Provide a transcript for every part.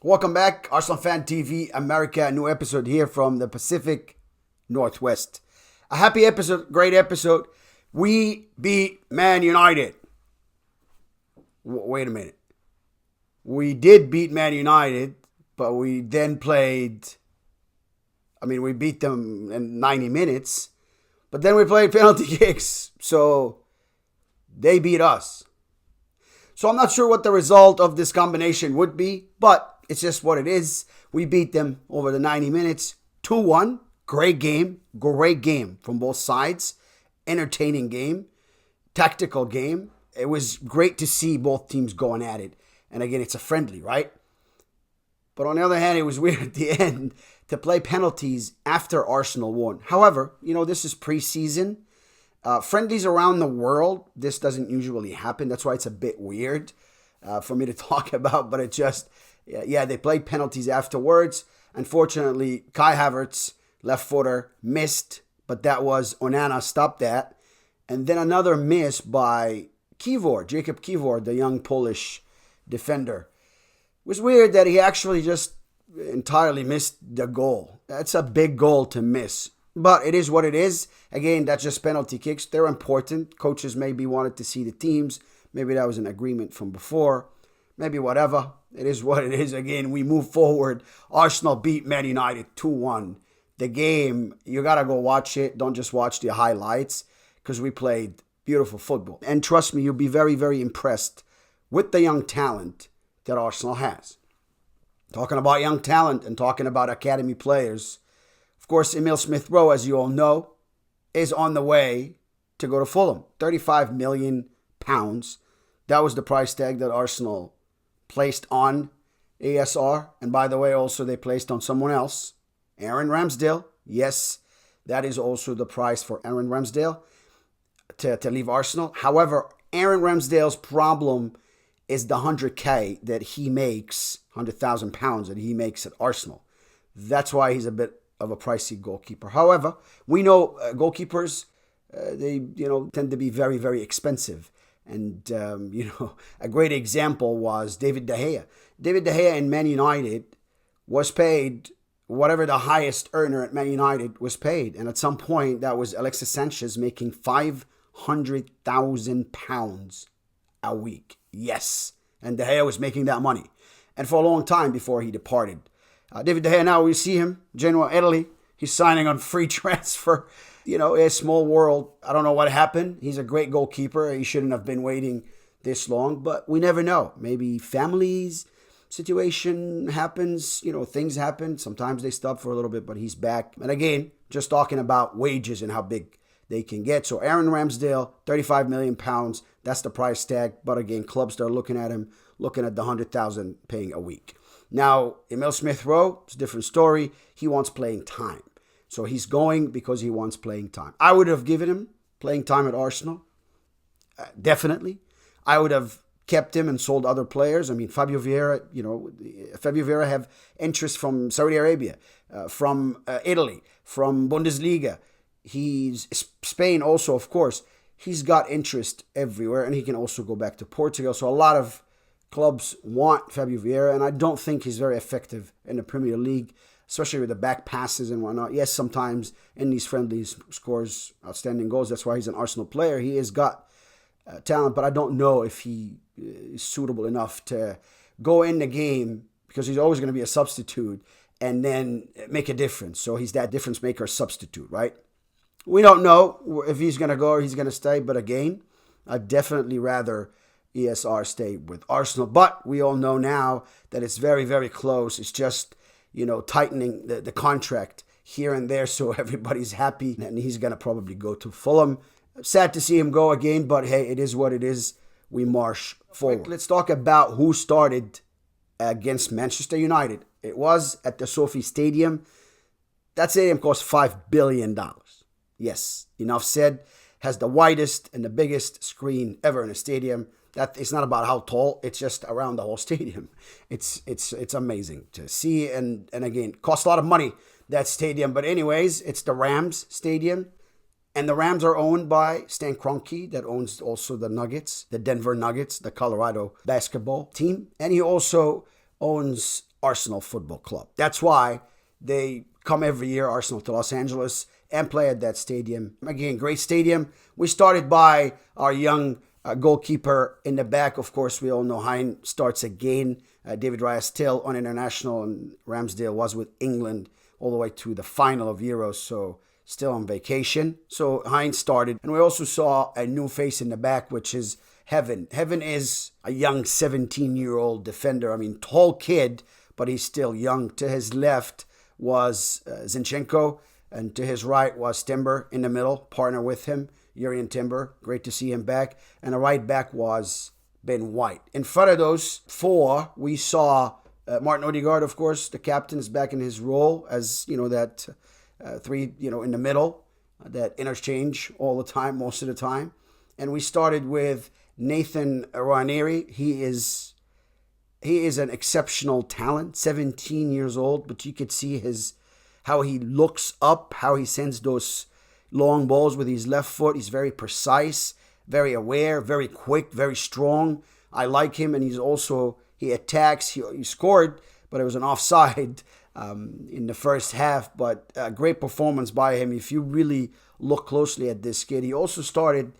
Welcome back, Arsenal Fan TV America. A new episode here from the Pacific Northwest. A happy episode, great episode. We beat Man United. Wait a minute. We did beat Man United, but we then played... we beat them in 90 minutes, but then we played penalty kicks, so they beat us. So I'm not sure what the result of this combination would be, but it's just what it is. We beat them over the 90 minutes, 2-1. Great game from both sides. Entertaining game, tactical game. It was great to see both teams going at it. And again, it's a friendly, right? But on the other hand, it was weird at the end to play penalties after Arsenal won. However, this is preseason. Friendlies around the world, this doesn't usually happen. That's why it's a bit weird for me to talk about. But it just, they played penalties afterwards. Unfortunately, Kai Havertz, left footer, missed. But that was Onana stopped that. And then another miss by Jacob Kivor, the young Polish defender. It was weird that he actually just entirely missed the goal. That's a big goal to miss. But it is what it is. Again, that's just penalty kicks. They're important. Coaches maybe wanted to see the teams. Maybe that was an agreement from before. Maybe whatever. It is what it is. Again, we move forward. Arsenal beat Man United 2-1. The game, you got to go watch it. Don't just watch the highlights because we played beautiful football. And trust me, you'll be very, very impressed with the young talent that Arsenal has. Talking about young talent and talking about academy players, of course, Emile Smith-Rowe, as you all know, is on the way to go to Fulham. £35 million. That was the price tag that Arsenal placed on ESR. And by the way, also they placed on someone else, Aaron Ramsdale. Yes, that is also the price for Aaron Ramsdale to leave Arsenal. However, Aaron Ramsdale's problem is the 100K that he makes, £100,000 that he makes at Arsenal. That's why he's a bit of a pricey goalkeeper. However, we know goalkeepers, they tend to be very, very expensive. And, a great example was David De Gea. David De Gea in Man United was paid whatever the highest earner at Man United was paid. And at some point, that was Alexis Sanchez making £500,000 a week. Yes. And De Gea was making that money. And for a long time before he departed. David De Gea, now we see him, Genoa, Italy. He's signing on free transfer. A small world. I don't know what happened. He's a great goalkeeper. He shouldn't have been waiting this long. But we never know. Maybe families, situation happens. Things happen. Sometimes they stop for a little bit, but he's back. And again, just talking about wages and how big they can get. So Aaron Ramsdale, £35 million. That's the price tag. But again, clubs start looking at him, looking at the 100,000 paying a week. Now, Emile Smith-Rowe, it's a different story. He wants playing time. So he's going because he wants playing time. I would have given him playing time at Arsenal. Definitely. I would have kept him and sold other players. Fabio Vieira have interest from Saudi Arabia, from Italy, from Bundesliga. He's Spain also, of course. He's got interest everywhere, and he can also go back to Portugal. So a lot of clubs want Fabio Vieira, and I don't think he's very effective in the Premier League, especially with the back passes and whatnot. Yes, sometimes in these friendlies scores outstanding goals. That's why he's an Arsenal player. He has got talent, but I don't know if he is suitable enough to go in the game because he's always going to be a substitute and then make a difference. So he's that difference maker substitute, right? We don't know if he's going to go or he's going to stay, but again, I'd definitely rather ESR stay with Arsenal. But we all know now that it's very, very close. It's just, tightening the contract here and there so everybody's happy. And he's going to probably go to Fulham. Sad to see him go again, but hey, it is what it is. We march forward. Let's talk about who started against Manchester United. It was at the Sofi Stadium. That stadium cost $5 billion. Yes, enough said. Has the widest and the biggest screen ever in a stadium. That it's not about how tall, it's just around the whole stadium. It's amazing to see, and again, costs a lot of money, that stadium. But anyways, it's the Rams Stadium, and the Rams are owned by Stan Kroenke, that owns also the Nuggets, the Denver Nuggets, the Colorado basketball team. And he also owns Arsenal Football Club. That's why they come every year, Arsenal, to Los Angeles and play at that stadium. Again, great stadium. We started by our young goalkeeper in the back. Of course, we all know Hein starts again. David Raya still on international, and Ramsdale was with England all the way to the final of Euros, so still on vacation. So Hein started. And we also saw a new face in the back, which is Heaven. Heaven is a young 17-year-old defender. I mean, tall kid, but he's still young. To his left was Zinchenko, and to his right was Timber in the middle, partner with him, Jurrien Timber. Great to see him back. And the right back was Ben White. In front of those four, we saw Martin Odegaard, of course. The captain is back in his role as, that three, in the middle, that interchange all the time, most of the time. And we started with Nathan Ranieri. He is an exceptional talent, 17 years old, but you could see how he looks up, how he sends those long balls with his left foot. He's very precise, very aware, very quick, very strong. I like him, and he attacks. He scored, but it was an offside in the first half, but a great performance by him. If you really look closely at this kid, he also started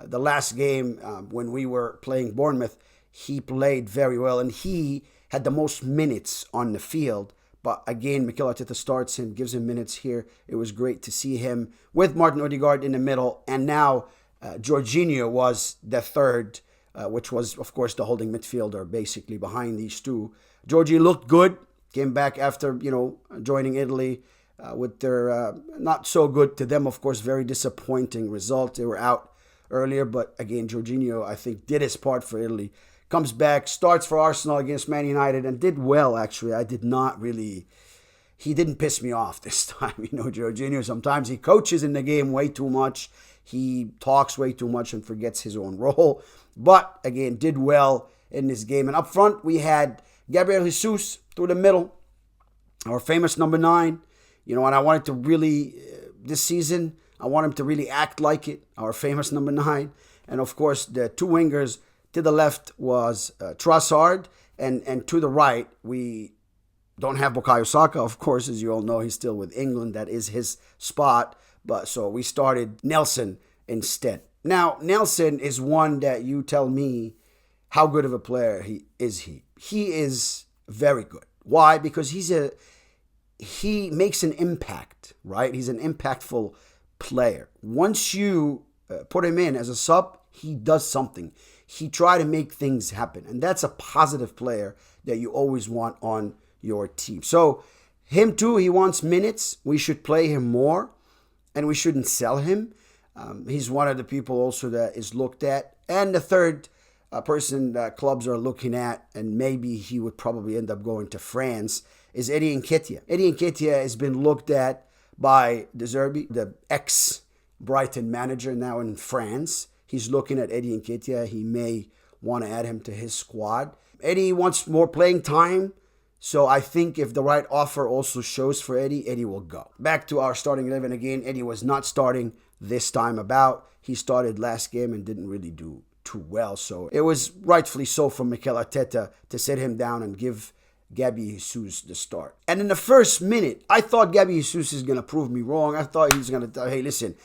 the last game when we were playing Bournemouth. He played very well, and he had the most minutes on the field. But again, Mikel Arteta starts him, gives him minutes here. It was great to see him with Martin Odegaard in the middle. And now Jorginho was the third, which was, of course, the holding midfielder, basically behind these two. Jorginho looked good, came back after, joining Italy with their not so good to them, of course, very disappointing result. They were out earlier, but again, Jorginho, I think, did his part for Italy. Comes back, starts for Arsenal against Man United, and did well, actually. He didn't piss me off this time. Jorginho, sometimes he coaches in the game way too much. He talks way too much and forgets his own role. But, again, did well in this game. And up front, we had Gabriel Jesus through the middle, our famous number 9. And I wanted to really, this season, I want him to really act like it, our famous number 9. And, of course, the two wingers. To the left was Trossard, and to the right, we don't have Bukayo Saka, of course, as you all know. He's still with England. That is his spot. But so we started Nelson instead. Now, Nelson is one that you tell me how good of a player he is. He is very good. Why? Because he makes an impact, right? He's an impactful player. Once you put him in as a sub, he does something. He try to make things happen. And that's a positive player that you always want on your team. So him too, he wants minutes. We should play him more, and we shouldn't sell him. He's one of the people also that is looked at. And the third person that clubs are looking at, and maybe he would probably end up going to France, is Eddie Nketiah. Eddie Nketiah has been looked at by De Zerbi, the ex-Brighton manager now in France. He's looking at Eddie Nketiah. He may want to add him to his squad. Eddie wants more playing time. So I think if the right offer also shows for Eddie, Eddie will go. Back to our starting 11 again. Eddie was not starting this time about. He started last game and didn't really do too well. So it was rightfully so for Mikel Arteta to sit him down and give Gabby Jesus the start. And in the first minute, I thought Gabby Jesus is going to prove me wrong. I thought he was going to tell, hey, listen,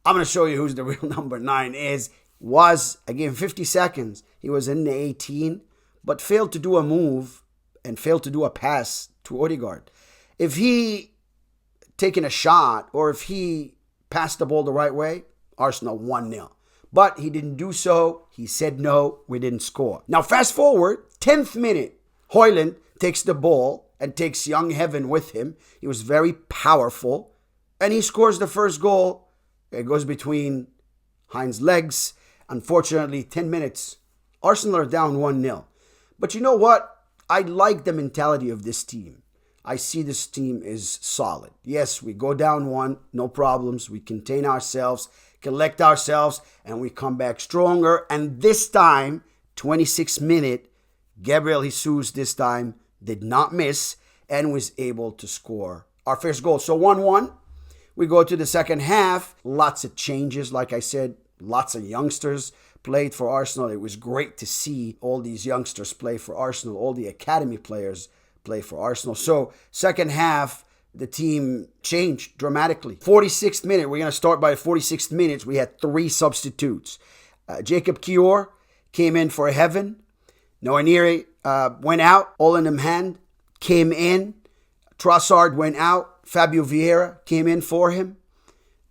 I'm going to show you who's the real number 9 is. Was, again, 50 seconds. He was in the 18, but failed to do a move and failed to do a pass to Odegaard. If he taken a shot or if he passed the ball the right way, Arsenal 1-0. But he didn't do so. He said no. We didn't score. Now, fast forward, 10th minute. Højlund takes the ball and takes young Heaven with him. He was very powerful. And he scores the first goal. It goes between Hein's legs. Unfortunately, 10 minutes. Arsenal are down 1-0. But you know what? I like the mentality of this team. I see this team is solid. Yes, we go down 1, no problems. We contain ourselves, collect ourselves, and we come back stronger. And this time, 26th minute, Gabriel Jesus this time did not miss and was able to score our first goal. So 1-1. We go to the second half. Lots of changes, like I said. Lots of youngsters played for Arsenal. It was great to see all these youngsters play for Arsenal. All the academy players play for Arsenal. So second half, the team changed dramatically. 46th minute, we're going to start by the 46th minutes. We had 3 substitutes. Jacob Kior came in for Heaven. Noaniri went out. Olenham Hand came in. Trossard went out. Fabio Vieira came in for him.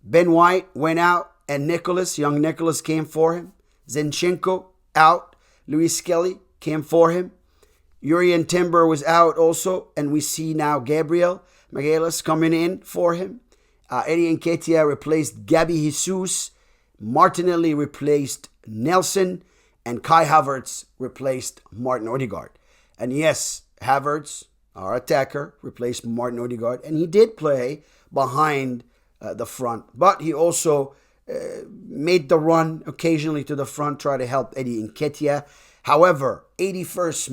Ben White went out. And young Nicholas came for him. Zinchenko out. Luis Skelly came for him. Urian Timber was out also. And we see now Gabriel Magalhaes coming in for him. Eddie Nketiah replaced Gabby Jesus. Martinelli replaced Nelson. And Kai Havertz replaced Martin Odegaard. And yes, Havertz, our attacker, replaced Martin Odegaard. And he did play behind the front. But he also made the run occasionally to the front, try to help Eddie Nketiah. However, 81st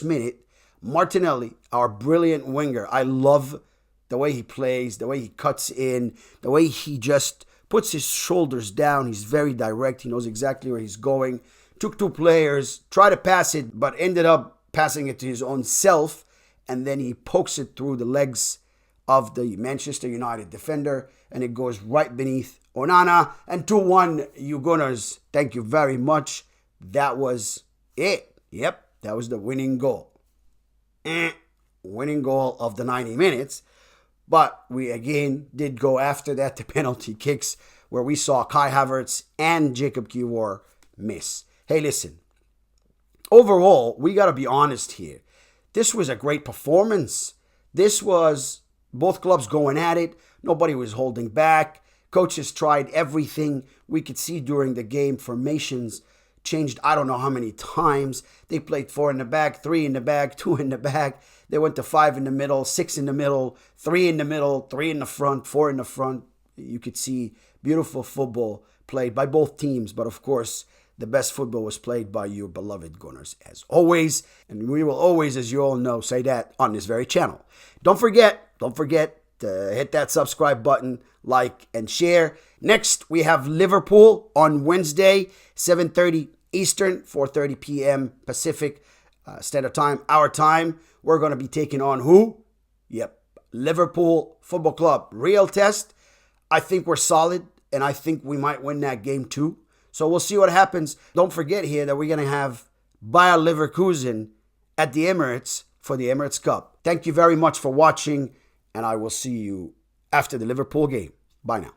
minute, Martinelli, our brilliant winger. I love the way he plays, the way he cuts in, the way he just puts his shoulders down. He's very direct. He knows exactly where he's going. Took 2 players, tried to pass it, but ended up passing it to his own self. And then he pokes it through the legs of the Manchester United defender. And it goes right beneath Onana. And 2-1, you Gunners. Thank you very much. That was it. Yep, that was the winning goal. Winning goal of the 90 minutes. But we again did go after that to penalty kicks where we saw Kai Havertz and Jacob Kiwior miss. Hey, listen. Overall, we got to be honest here. This was a great performance. This was both clubs going at it. Nobody was holding back. Coaches tried everything. We could see during the game formations changed I don't know how many times. They played 4 in the back, 3 in the back, 2 in the back. They went to 5 in the middle, 6 in the middle, 3 in the middle, 3 in the front, 4 in the front. You could see beautiful football played by both teams. But of course, the best football was played by your beloved Gunners as always. And we will always, as you all know, say that on this very channel. Don't forget to hit that subscribe button, like, and share. Next, we have Liverpool on Wednesday, 7:30 Eastern, 4:30 p.m. Pacific Standard Time, our time. We're going to be taking on who? Yep, Liverpool Football Club. Real test. I think we're solid, and I think we might win that game too. So we'll see what happens. Don't forget here that we're going to have Bayer Leverkusen at the Emirates for the Emirates Cup. Thank you very much for watching, and I will see you after the Liverpool game. Bye now.